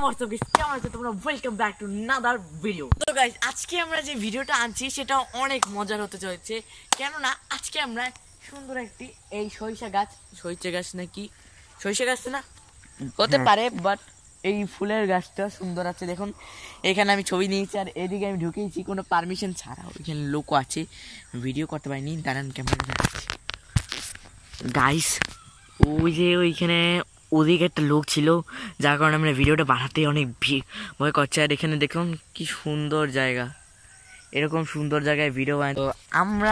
Welcome back to another video. তো guys, আজকে আমরা যে ভিডিওটা আনছি সেটা অনেক মজার হতে চলেছে, কেননা আজকে আমরা সুন্দর একটি এই সরিষা গাছ নাকি সরিষা গাছ না হতে পারে, বাট এই ফুলের গাছটা সুন্দর আছে। দেখুন এখানে আমি ছবি নিয়েছি আর এদিকে আমি ঢুকেছি কোনো পারমিশন ছাড়া। ওইখানে লোকও আছে, ভিডিও করতে পারিনি, দাঁড়ান ক্যামেরা দেখাচ্ছি। গাইস ওই যে ওইখানে ওদিকে একটা লোক ছিল, যার কারণে আমরা ভিডিওটা বাড়াতে অনেক ভয় করছে। আর এখানে দেখুন কি সুন্দর জায়গা, এরকম সুন্দর জায়গায় ভিডিও বানাই। তো আমরা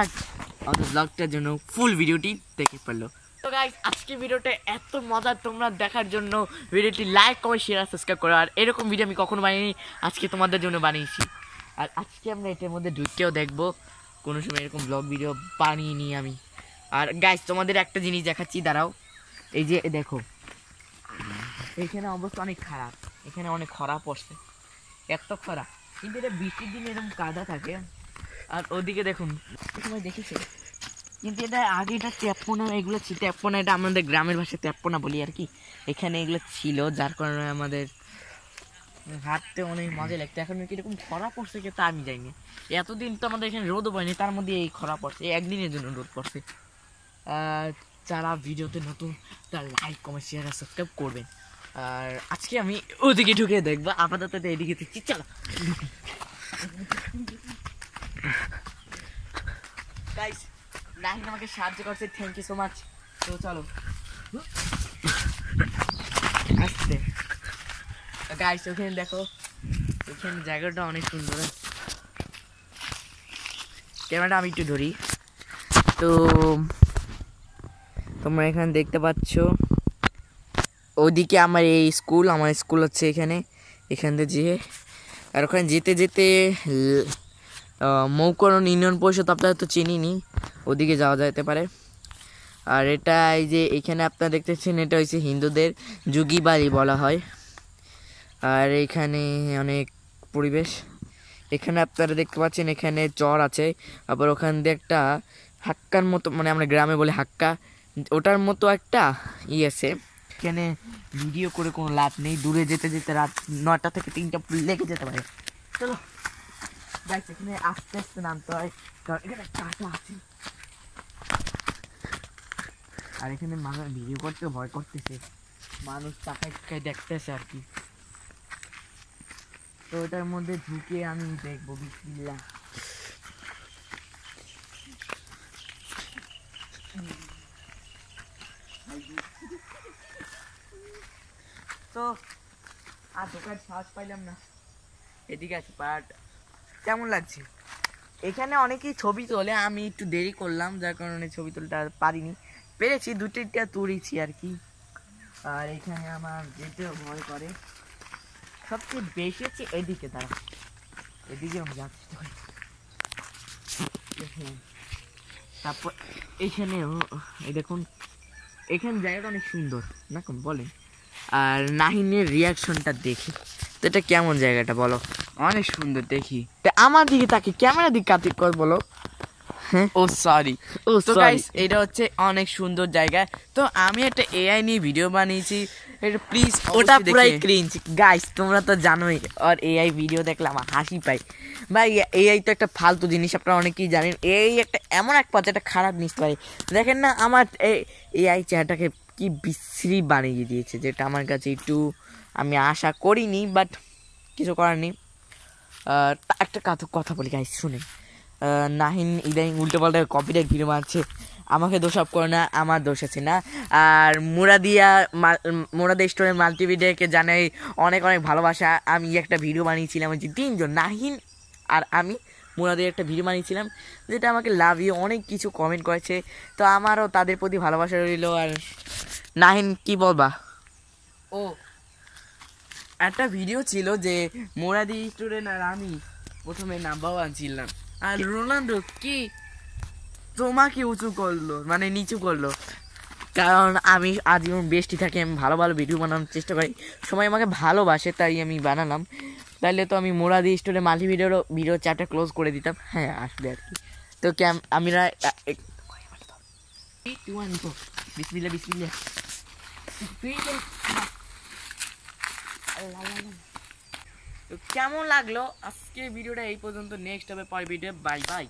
আমাদের ব্লগটার জন্য ফুল ভিডিওটি দেখে ফেললো। তো গাইস, আজকে ভিডিওটা এত মজার, তোমরা দেখার জন্য ভিডিওটি লাইক কমেন্ট শেয়ার সাবস্ক্রাইব করো। আর এরকম ভিডিও আমি কখনো বানিয়েছি, আজকে তোমাদের জন্য বানিয়েছি। আর আজকে আমরা এটার মধ্যে ঢুকেও দেখবো, কোনো সময় এরকম ব্লগ ভিডিও বানিয়ে আমি। আর গাইস তোমাদের একটা জিনিস দেখাচ্ছি, দাঁড়াও। এই যে দেখো এখানে অবস্থা অনেক খারাপ, এখানে অনেক খরা পড়ছে, এত খরা, কিন্তু এটা বৃষ্টির দিনে এরকম কাদা থাকে। আর ওদিকে দেখুন সময় দেখেছে, কিন্তু এটা আগে এটা ট্যাপপোনা, এগুলো ট্যাপপোনা, এটা আমাদের গ্রামের ভাষায় ট্যাপপোনা বলি আর কি। এখানে এগুলো ছিল, যার কারণে আমাদের হাঁটতে অনেক মজা লাগতো। এখন কিরকম খরা পড়ছে কে তা আমি যাইনি, এতদিন তো আমাদের এখানে রোদও পড়েনি, তার মধ্যে এই খরা পড়ছে, একদিনের জন্য রোদ পড়ছে। যারা ভিডিওতে নতুন তারা লাইক কমেন্ট শেয়ার আর সাবস্ক্রাইব করবেন। আর আজকে আমি ওদিকে ঢুকে দেখবো, আপাতত এদিকে দেখছি, চলো গাইস। নাহিন আমাকে সাহায্য করছে, থ্যাংক ইউ সো মাচ। তো চলো আসতে গাইস, ওখানে দেখো, ওখানে জায়গাটা অনেক সুন্দর। ক্যামেরাটা আমি একটু ধরি। তো তোমরা এখানে দেখতে পাচ্ছ ওইদিকে আমার স্কুল হচ্ছে এখানে থেকে যেয়ে। আর ওখানে যেতে যেতে মৌকরণ ইউনিয়ন পরিষদ আপনারা তো চিনিনি, ওদিকে যাওয়া যেতে পারে। আর এটা এই যে এখানে আপনারা দেখতেছেন, এটা হচ্ছে হিন্দুদের যুগী বাড়ি বলা হয়। আর এখানে অনেক পরিবেশ, এখানে আপনারা দেখতে পাচ্ছেন এখানে চর আছে। আবার ওখান দিয়ে একটা হাক্কার মতো, মানে আমরা গ্রামে বলি হাক্কা, ওটার মতো একটা আছে। এখানে ভিডিও করে কোনো লাভ নেই, দূরে যেতে যেতে রাত 9টা থেকে 3টা লেগে যেতে পারে। চলো গাইস, এখানে আস্তে আস্তে নামতে হয়, কারণ এখানে কাঁটা আছে। আর এখানে মানুষ ভিডিও করতে ভয় করতেছে, মানুষ তাকায় দেখতেছে আর কি। তো ওটার মধ্যে ঢুকে আমি দেখবো, বিসমিল্লাহ। তো আর ঢোকার সাহস পাইলাম না, এদিকে আছে। বাট কেমন লাগছে, এখানে অনেকেই ছবি তোলে, আমি একটু দেরি করলাম, যার কারণে ছবি তুলতে পারিনি, পেরেছি 2-3টা তুলেছি আর কি। আর এখানে আমার যেতে ভয় করে সবচেয়ে বেশি হচ্ছে এদিকে, দাঁড়া এদিকে আমি যাচ্ছি। তারপর এখানে এই দেখুন, এখানে জায়গাটা অনেক সুন্দর না কম বলেন। আর নাহিনের রিয়াকশনটা দেখি, তো এটা কেমন জায়গাটা বলো? অনেক সুন্দর দেখি। আমার দিকে তাকে ক্যামেরা দিকে কাতিক কর বলো। ও সরি। তো গাইস, এটা হচ্ছে অনেক সুন্দর জায়গা। তো আমি একটা এআই নিয়ে ভিডিও বানিয়েছি, এটা প্লিজ, ওটা পুরাই ক্রিঞ্জ গাইস, তোমরা তো জানোই। আর এআই ভিডিও দেখলে আমার হাসি পাই ভাই। এআই তো একটা ফালতু জিনিস, আপনারা অনেকেই জানেন। এআই একটা এমন এক পথে একটা খারাপ জিনিস পারে, দেখেন না আমার এআই চেহারাটাকে কি বিশ্রী বানিয়ে দিয়েছে, যেটা আমার কাছে একটু আমি আশা করিনি, বাট কিছু করার নেই। একটা কথা বলি গাইস, শুনেন। নাহিন ইদানিং উল্টো পাল্টা কপিরাইট ভিডিও মারছে, আমাকে দোষাপ করে না, আমার দোষ আছে না। আর মুরাদিয়া স্টোরের মাল্টিমিডিয়াকে জানাই অনেক অনেক ভালোবাসা। আমি একটা ভিডিও বানিয়েছিলাম, যে 3জন নাহিন আর আমি মুরাদিয়ার একটা ভিডিও বানিয়েছিলাম, যেটা আমাকে লাভ ইউ অনেক কিছু কমেন্ট করেছে, তো আমারও তাদের প্রতি ভালোবাসা রইল। আর নাহিন কি বলবা? ও একটা ভিডিও ছিল যে মুরাদি স্টুডেন্ট আর আমি প্রথমে নাম্বার 1 ছিলাম, আর রোনাল্ডো কি তোমাকে উঁচু করলো, মানে নিচু করলো। কারণ আমি আজীবন বেস্টই থাকি, আমি ভালো ভালো ভিডিও বানানোর চেষ্টা করি, সবাই আমাকে ভালোবাসে, তাই আমি বানালাম। তাইলে তো আমি মুরাদি স্টোরে মাল্টি ভিডিও চ্যাটটা ক্লোজ করে দিতাম। হ্যাঁ আসবে আর কি। তো আমরা বিসমিল্লাহ তো কেমন লাগলো আজকে ভিডিওটা এই পর্যন্ত, নেক্সট হবে পরের ভিডিও, বাই বাই।